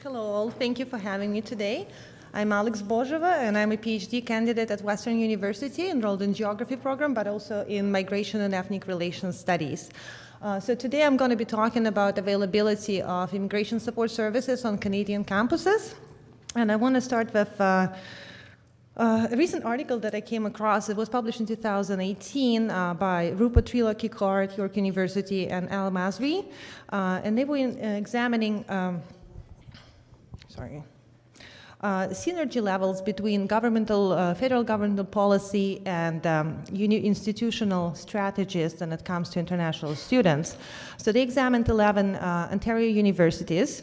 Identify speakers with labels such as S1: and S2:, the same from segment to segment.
S1: Hello all, thank you for having me today. I'm Alex Bozheva and I'm a PhD candidate at Western University enrolled in geography program but also in migration and ethnic relations studies. So today I'm going to be talking about availability of immigration support services on Canadian campuses. And I want to start with a recent article that I came across. It was published in 2018 by Rupert Trilo-Kikar, York University, and Al Masri. And they were examining synergy levels between federal governmental policy and institutional strategies when it comes to international students. So they examined 11 Ontario universities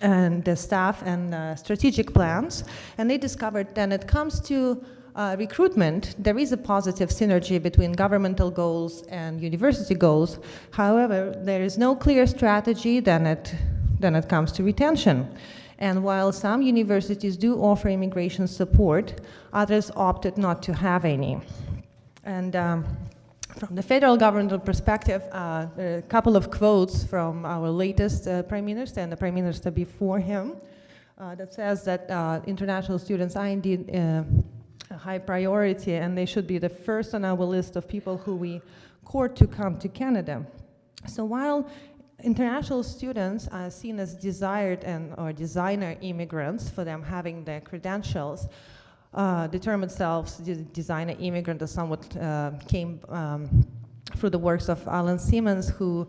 S1: and the staff and strategic plans, and they discovered that when it comes to recruitment, there is a positive synergy between governmental goals and university goals. However, there is no clear strategy when it comes to retention. And while some universities do offer immigration support, others opted not to have any. And from the federal governmental perspective, there are a couple of quotes from our latest Prime Minister and the Prime Minister before him that says that international students are indeed a high priority and they should be the first on our list of people who we court to come to Canada. So while international students are seen as desired or designer immigrants for them having their credentials, the term itself, designer immigrant, is somewhat came through the works of Alan Simmons, who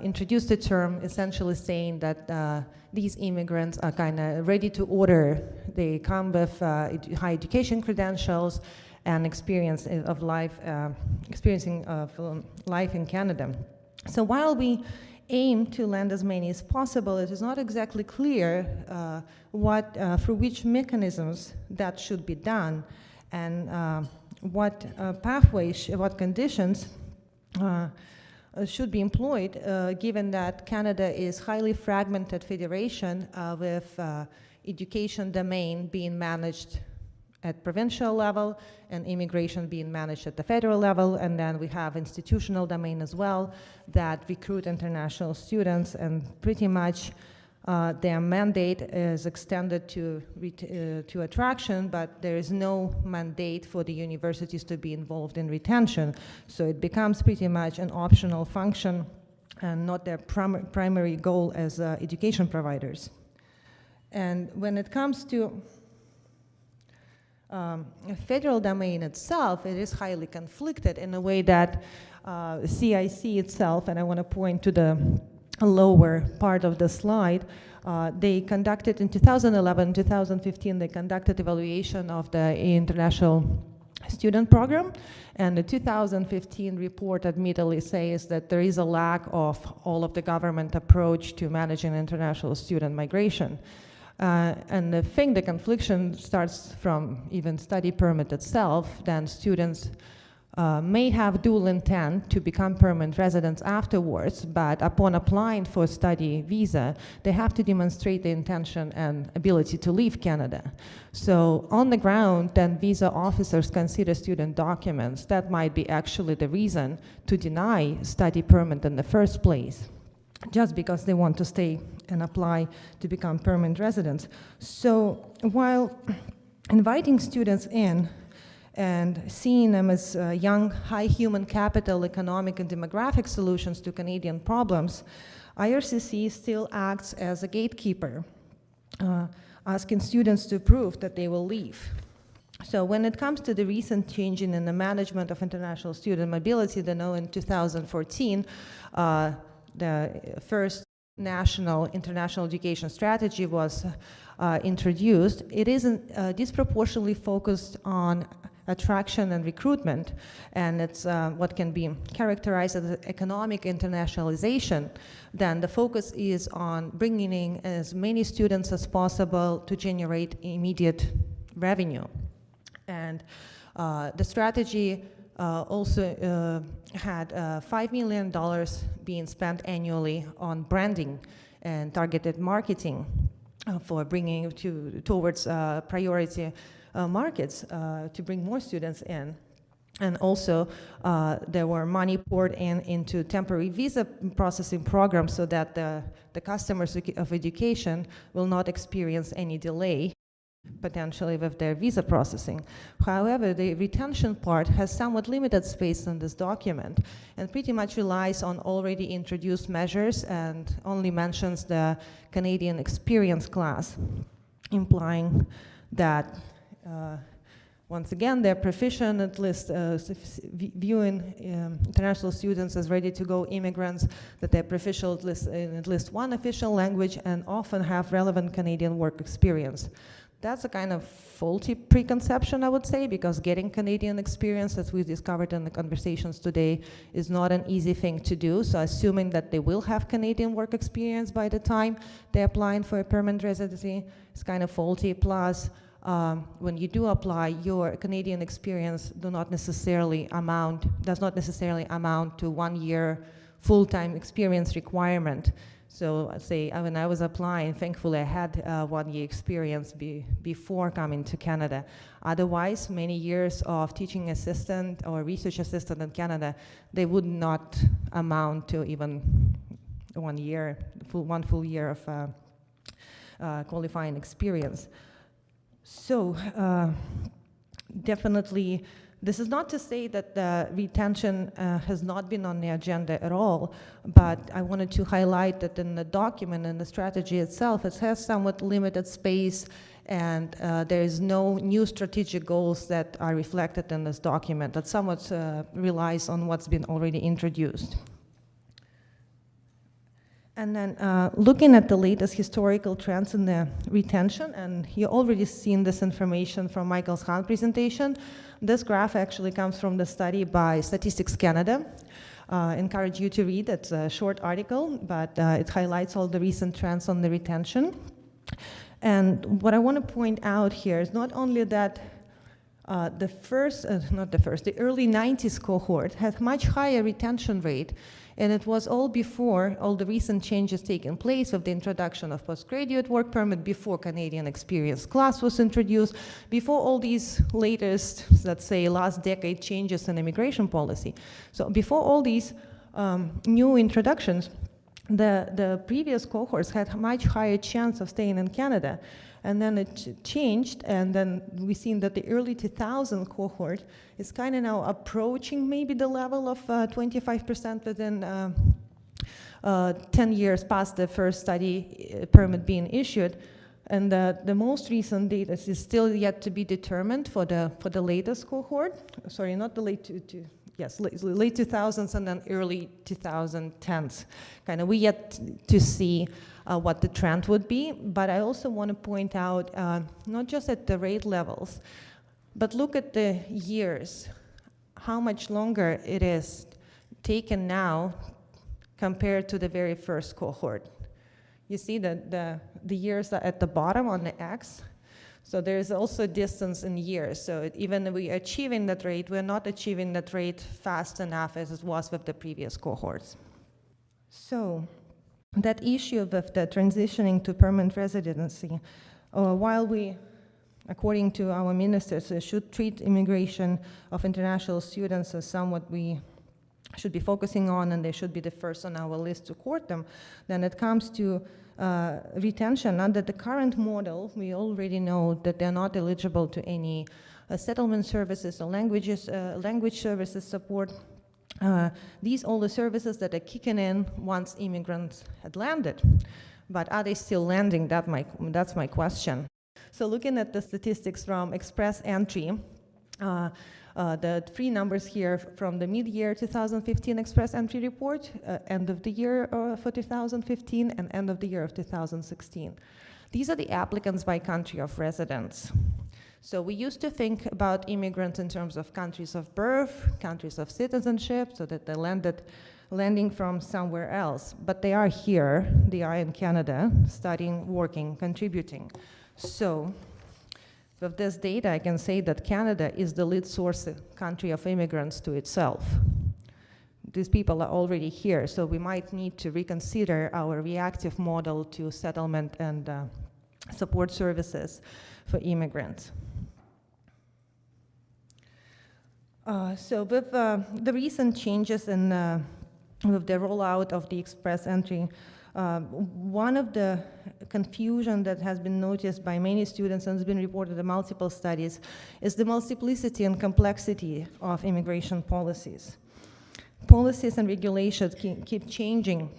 S1: introduced the term, essentially saying that these immigrants are kind of ready to order. They come with high education credentials and experiencing of life in Canada. So while we aim to land as many as possible, it is not exactly clear through which mechanisms that should be done and what pathways, what conditions should be employed, given that Canada is highly fragmented federation with education domain being managed at provincial level and immigration being managed at the federal level, and then we have institutional domain as well that recruit international students, and pretty much their mandate is extended to attraction, but there is no mandate for the universities to be involved in retention. So it becomes pretty much an optional function and not their primary goal as education providers. And when it comes to federal domain itself, it is highly conflicted in a way that CIC itself, and I want to point to the lower part of the slide, they conducted in 2011, 2015, they conducted evaluation of the international student program, and the 2015 report admittedly says that there is a lack of all of the government approach to managing international student migration. And the confliction starts from even study permit itself. Then students may have dual intent to become permanent residents afterwards, but upon applying for study visa, they have to demonstrate the intention and ability to leave Canada. So on the ground, then visa officers consider student documents. That might be actually the reason to deny study permit in the first place, just because they want to stay and apply to become permanent residents. So while inviting students in and seeing them as young, high human capital, economic and demographic solutions to Canadian problems, IRCC still acts as a gatekeeper, asking students to prove that they will leave. So when it comes to the recent changing in the management of international student mobility, in 2014, the first national international education strategy was introduced. It is disproportionately focused on attraction and recruitment, and it's what can be characterized as economic internationalization. Then the focus is on bringing in as many students as possible to generate immediate revenue. And the strategy also had $5 million being spent annually on branding and targeted marketing for bringing towards priority markets to bring more students in. And also, there were money poured into temporary visa processing programs so that the customers of education will not experience any delay potentially with their visa processing. However, the retention part has somewhat limited space in this document and pretty much relies on already introduced measures and only mentions the Canadian experience class, implying that once again, they're proficient, at least viewing international students as ready-to-go immigrants, that they're proficient in at least one official language and often have relevant Canadian work experience. That's a kind of faulty preconception, I would say, because getting Canadian experience, as we discovered in the conversations today, is not an easy thing to do. So assuming that they will have Canadian work experience by the time they're applying for a permanent residency is kind of faulty. Plus, when you do apply, your Canadian experience does not necessarily amount to 1 year full-time experience requirement. So say when I was applying, thankfully I had 1 year experience before coming to Canada. Otherwise, many years of teaching assistant or research assistant in Canada, they would not amount to even 1 year, one full year of qualifying experience. So definitely, this is not to say that the retention has not been on the agenda at all, but I wanted to highlight that in the document and the strategy itself, it has somewhat limited space, and there is no new strategic goals that are reflected in this document. That somewhat relies on what's been already introduced. And then looking at the latest historical trends in the retention, and you already seen this information from Michael's Hahn presentation. This graph actually comes from the study by Statistics Canada. Encourage you to read. It's a short article, but it highlights all the recent trends on the retention. And what I want to point out here is not only that the early 90s cohort had much higher retention rate, and it was all before all the recent changes taking place of the introduction of postgraduate work permit, before Canadian experience class was introduced, before all these latest, let's say, last decade changes in immigration policy. So before all these new introductions, the previous cohorts had a much higher chance of staying in Canada. And then it changed, and then we've seen that the early 2000 cohort is kind of now approaching maybe the level of 25% within 10 years past the first study permit being issued. And the most recent data is still yet to be determined for the latest cohort. Sorry, not the late 2000s and then early 2010s. Kind of we yet to see what the trend would be, but I also want to point out not just at the rate levels, but look at the years, how much longer it is taken now compared to the very first cohort. You see that the years are at the bottom on the X, so there's also distance in years. So even if we are achieving that rate, we're not achieving that rate fast enough as it was with the previous cohorts. So that issue of the transitioning to permanent residency, while we, according to our ministers, should treat immigration of international students as somewhat we should be focusing on, and they should be the first on our list to court them, then it comes to retention. Under the current model, we already know that they're not eligible to any settlement services or language services support. These all the services that are kicking in once immigrants had landed. But are they still landing? That's my question. So looking at the statistics from Express Entry, the three numbers here from the mid-year 2015 Express Entry report, end of the year for 2015, and end of the year of 2016. These are the applicants by country of residence. So we used to think about immigrants in terms of countries of birth, countries of citizenship, so that they landing from somewhere else. But they are here, they are in Canada, studying, working, contributing. So with this data, I can say that Canada is the lead source country of immigrants to itself. These people are already here, so we might need to reconsider our reactive model to settlement and support services for immigrants. So with the recent changes in with the rollout of the express entry, one of the confusion that has been noticed by many students and has been reported in multiple studies is the multiplicity and complexity of immigration policies. Policies and regulations keep changing,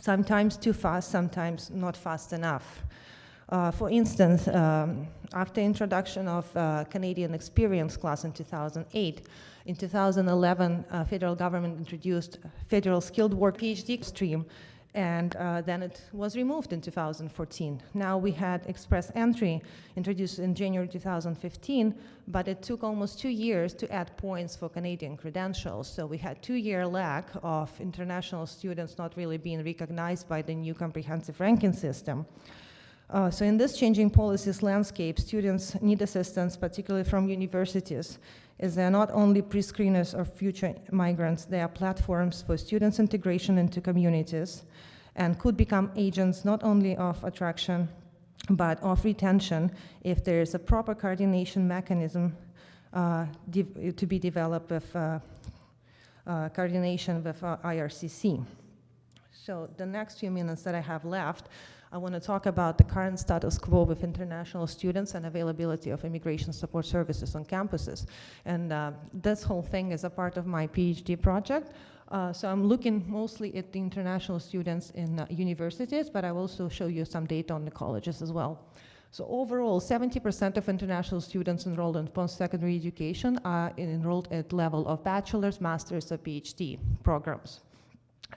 S1: sometimes too fast, sometimes not fast enough. For instance, after introduction of Canadian Experience Class in 2008, in 2011, federal government introduced federal skilled work PhD stream, and then it was removed in 2014. Now we had express entry introduced in January 2015, but it took almost 2 years to add points for Canadian credentials. So we had 2-year lag of international students not really being recognized by the new comprehensive ranking system. So in this changing policies landscape, students need assistance, particularly from universities, as they're not only pre-screeners of future migrants, they are platforms for students' integration into communities and could become agents not only of attraction, but of retention if there is a proper coordination mechanism to be developed with coordination with IRCC. So the next few minutes that I have left, I want to talk about the current status quo with international students and availability of immigration support services on campuses. And this whole thing is a part of my PhD project. So I'm looking mostly at the international students in universities, but I will also show you some data on the colleges as well. So overall, 70% of international students enrolled in post-secondary education are enrolled at level of bachelor's, master's, or PhD programs,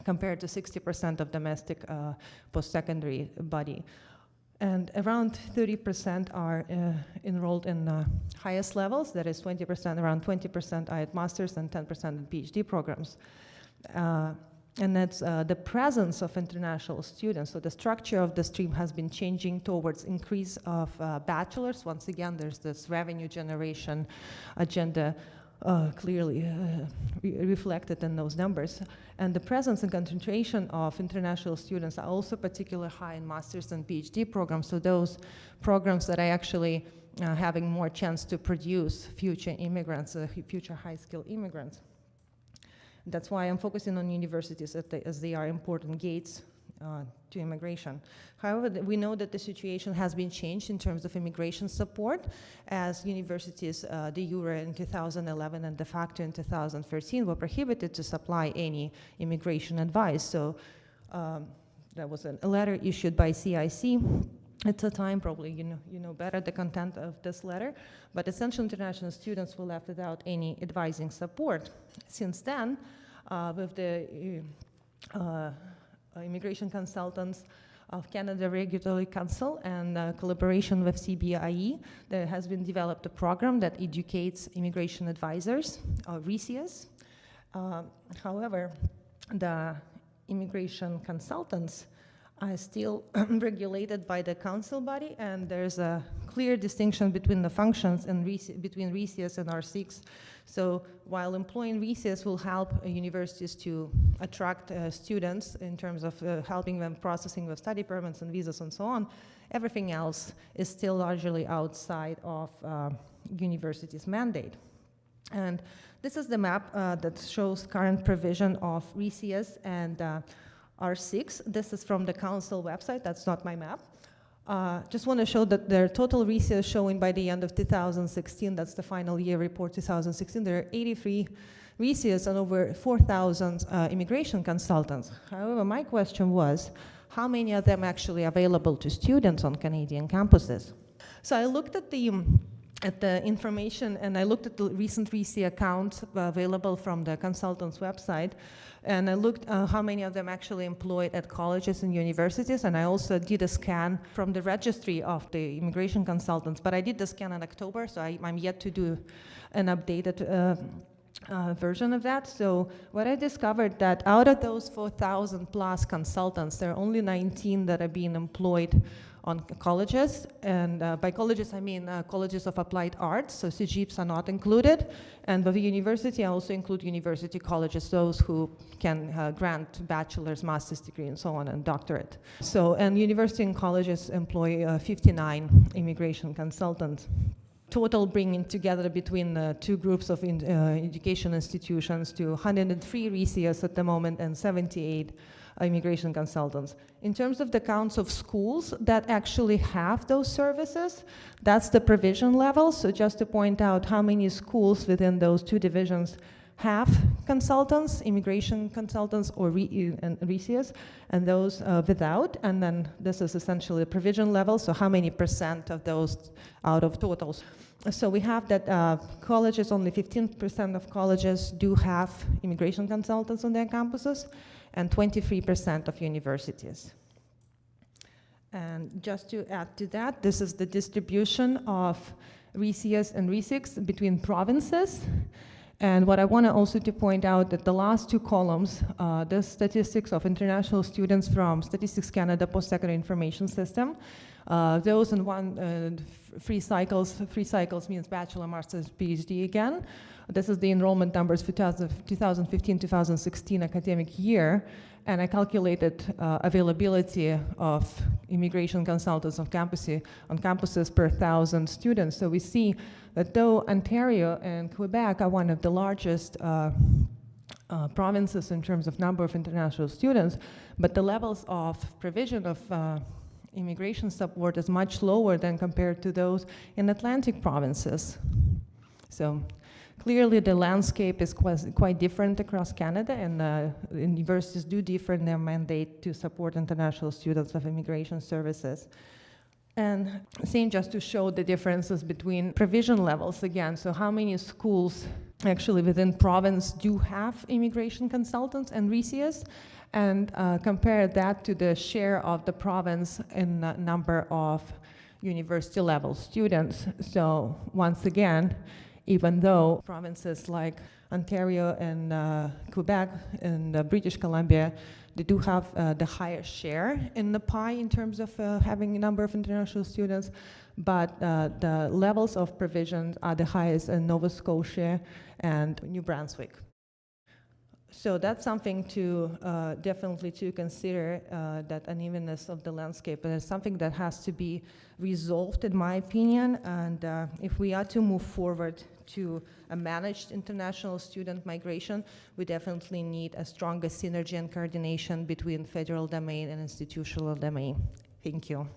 S1: compared to 60% of domestic post-secondary body. And around 30% are enrolled in highest levels, that is 20%, around 20% are at master's and 10% in PhD programs. And that's the presence of international students. So the structure of the stream has been changing towards increase of bachelors. Once again, there's this revenue generation agenda clearly reflected in those numbers. And the presence and concentration of international students are also particularly high in master's and PhD programs. So those programs that are actually having more chance to produce future immigrants, future high-skilled immigrants. That's why I'm focusing on universities as they are important gates to immigration. However, we know that the situation has been changed in terms of immigration support, as universities de jure in 2011 and de facto in 2013 were prohibited to supply any immigration advice. So there was a letter issued by CIC at the time. Probably you know better the content of this letter, but essentially international students were left without any advising support. Since then, with the Immigration Consultants of Canada Regulatory Council and collaboration with CBIE, there has been developed a program that educates immigration advisors, RECIAs. However, the immigration consultants are still regulated by the council body, and there's a clear distinction between the functions and between RECIAs and R6. So while employing RECIAs will help universities to attract students in terms of helping them processing with study permits and visas and so on, everything else is still largely outside of universities' mandate. And this is the map that shows current provision of RECIAs and R6. This is from the council website. That's not my map. Just want to show that their total RECIAs showing by the end of 2016, that's the final year report 2016, there are 83 RECIAs and over 4,000 immigration consultants. However, my question was, how many of them actually available to students on Canadian campuses? So I looked at the information, and I looked at the recent RECIA accounts available from the consultant's website, and I looked how many of them actually employed at colleges and universities, and I also did a scan from the registry of the immigration consultants, but I did the scan in October, so I'm yet to do an updated version of that. So what I discovered that out of those 4,000 plus consultants, there are only 19 that are being employed on colleges, and by colleges I mean colleges of applied arts, so CGIPs are not included, and with the university I also include university colleges, those who can grant bachelor's, master's degree and so on, and doctorate. So, and university and colleges employ 59 immigration consultants. total bringing together between the two groups of education institutions to 103 RESIAs at the moment and 78 immigration consultants. In terms of the counts of schools that actually have those services, that's the provision level. So just to point out how many schools within those two divisions have consultants, immigration consultants or RESIAs, and those without. And then this is essentially the provision level, so how many % of those out of totals. So we have that colleges, only 15% of colleges do have immigration consultants on their campuses, and 23% of universities. And just to add to that, this is the distribution of RESIAs and RESICs between provinces. And what I want to also to point out that the last two columns, the statistics of international students from Statistics Canada Post-Secondary Information System, those in one, free cycles means bachelor, master's, PhD again. This is the enrollment numbers for 2015-2016 academic year. And I calculated availability of immigration consultants on campuses per 1,000 students. So we see that though Ontario and Quebec are one of the largest provinces in terms of number of international students, but the levels of provision of immigration support is much lower than compared to those in Atlantic provinces. So clearly the landscape is quite different across Canada, and universities do differ in their mandate to support international students of immigration services. And same just to show the differences between provision levels again. So how many schools actually within province do have immigration consultants and RESIAs, and compare that to the share of the province in the number of university level students. So once again, even though provinces like Ontario and Quebec and British Columbia, they do have the highest share in the pie in terms of having a number of international students, but the levels of provision are the highest in Nova Scotia and New Brunswick. So that's something to definitely to consider, that unevenness of the landscape, and it's something that has to be resolved, in my opinion. And if we are to move forward to a managed international student migration, we definitely need a stronger synergy and coordination between federal domain and institutional domain. Thank you.